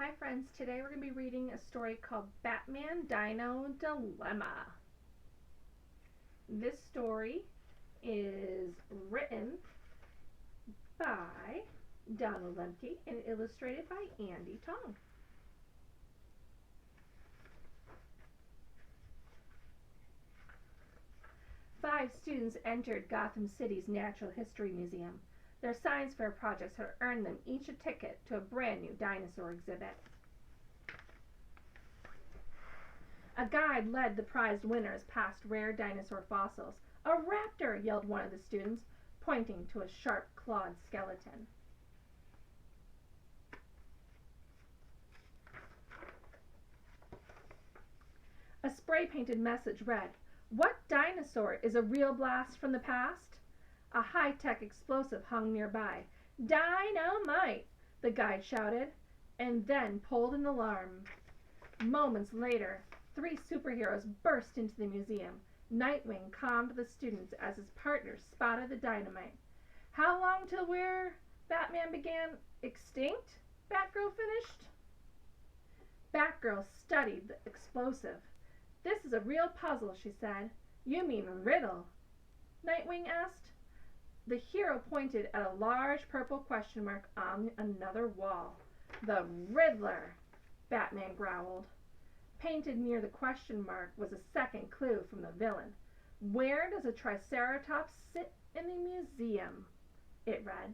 Hi friends, today we're going to be reading a story called Batman Dino Dilemma. This story is written by Donald Lemke and illustrated by Andy Tong. Five students entered Gotham City's Natural History Museum. Their science fair projects had earned them each a ticket to a brand new dinosaur exhibit. A guide led the prized winners past rare dinosaur fossils. "A raptor!" yelled one of the students, pointing to a sharp-clawed skeleton. A spray-painted message read, "What dinosaur is a real blast from the past?" A high-tech explosive hung nearby. "Dynamite!" the guide shouted, and then pulled an alarm. Moments later, three superheroes burst into the museum. Nightwing calmed the students as his partners spotted the dynamite. "How long till we're," Batman began. "Extinct?" Batgirl finished. Batgirl studied the explosive. "This is a real puzzle," she said. "You mean riddle?" Nightwing asked. The hero pointed at a large purple question mark on another wall. "The Riddler," Batman growled. Painted near the question mark was a second clue from the villain. "Where does a Triceratops sit in the museum?" it read.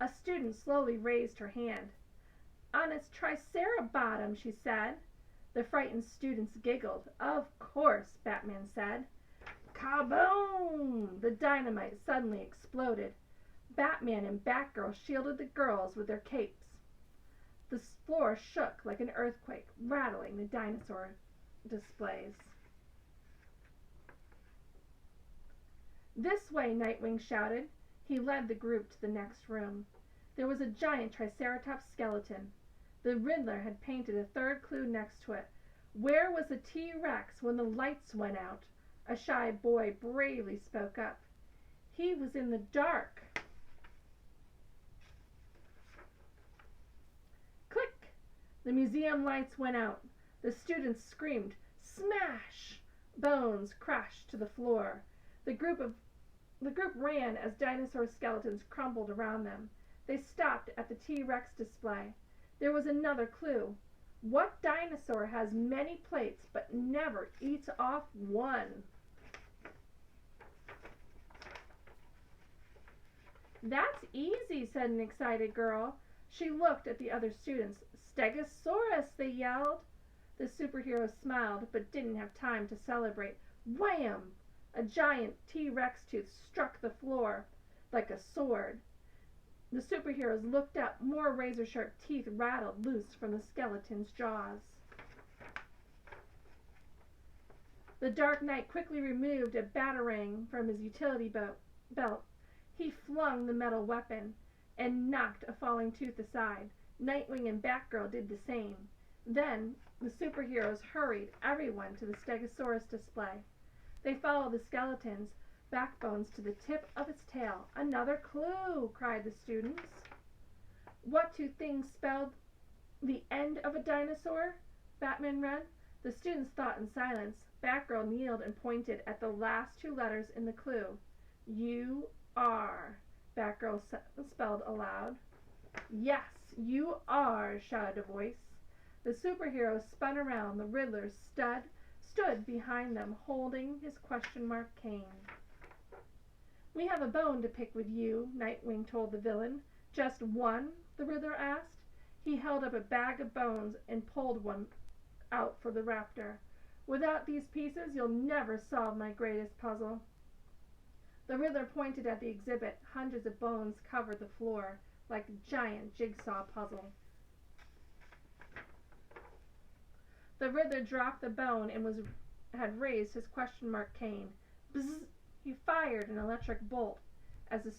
A student slowly raised her hand. "On its tricerabottom," she said. The frightened students giggled. "Of course," Batman said. Kaboom! The dynamite suddenly exploded. Batman and Batgirl shielded the girls with their capes. The floor shook like an earthquake, rattling the dinosaur displays. "This way," Nightwing shouted. He led the group to the next room. There was a giant Triceratops skeleton. The Riddler had painted a third clue next to it. "Where was the T-Rex when the lights went out?" A shy boy bravely spoke up. "He was in the dark." Click! The museum lights went out. The students screamed. Smash! Bones crashed to the floor. The group ran as dinosaur skeletons crumbled around them. They stopped at the T-Rex display. There was another clue. What dinosaur has many plates but never eats off one? "That's easy," said an excited girl. She looked at the other students. "Stegosaurus!" they yelled. The superhero smiled but didn't have time to celebrate. Wham! A giant T-Rex tooth struck the floor like a sword. The superheroes looked up. More razor-sharp teeth rattled loose from the skeleton's jaws. The Dark Knight quickly removed a batarang from his utility belt. He flung the metal weapon and knocked a falling tooth aside. Nightwing and Batgirl did the same. Then the superheroes hurried everyone to the Stegosaurus display. They followed the skeleton's backbones to the tip of its tail. "Another clue!" cried the students. "What two things spelled the end of a dinosaur?" Batman read. The students thought in silence. Batgirl kneeled and pointed at the last two letters in the clue. "You are," Batgirl spelled aloud. "Yes, you are," shouted a voice. The superheroes spun around. The Riddler stood behind them, holding his question mark cane. "We have a bone to pick with you," Nightwing told the villain. "Just one?" the Riddler asked. He held up a bag of bones and pulled one out for the raptor. "Without these pieces, you'll never solve my greatest puzzle." The Riddler pointed at the exhibit. Hundreds of bones covered the floor like a giant jigsaw puzzle. The Riddler dropped the bone and had raised his question mark cane. Bzzz! He fired an electric bolt at the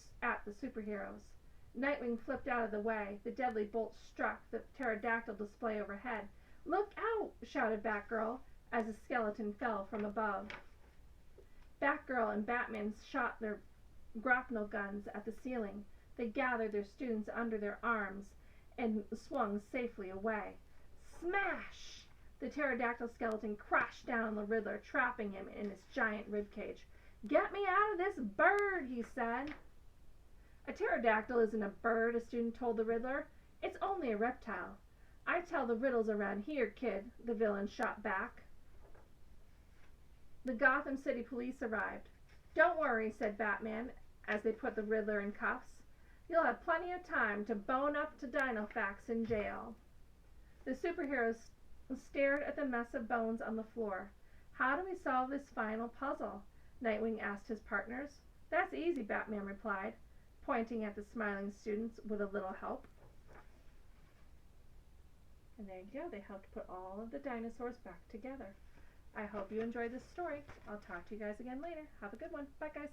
superheroes. Nightwing flipped out of the way. The deadly bolt struck the pterodactyl display overhead. "Look out!" shouted Batgirl as a skeleton fell from above. Batgirl and Batman shot their grapnel guns at the ceiling. They gathered their students under their arms and swung safely away. Smash! The pterodactyl skeleton crashed down on the Riddler, trapping him in his giant ribcage. "Get me out of this bird," he said. "A pterodactyl isn't a bird," a student told the Riddler. "It's only a reptile." "I tell the riddles around here, kid," the villain shot back. The Gotham City police arrived. "Don't worry," said Batman as they put the Riddler in cuffs. "You'll have plenty of time to bone up to Dinofax in jail." The superheroes stared at the mess of bones on the floor. "How do we solve this final puzzle?" Nightwing asked his partners. "That's easy," Batman replied, pointing at the smiling students. "With a little help." And there you go. They helped put all of the dinosaurs back together. I hope you enjoyed this story. I'll talk to you guys again later. Have a good one. Bye, guys.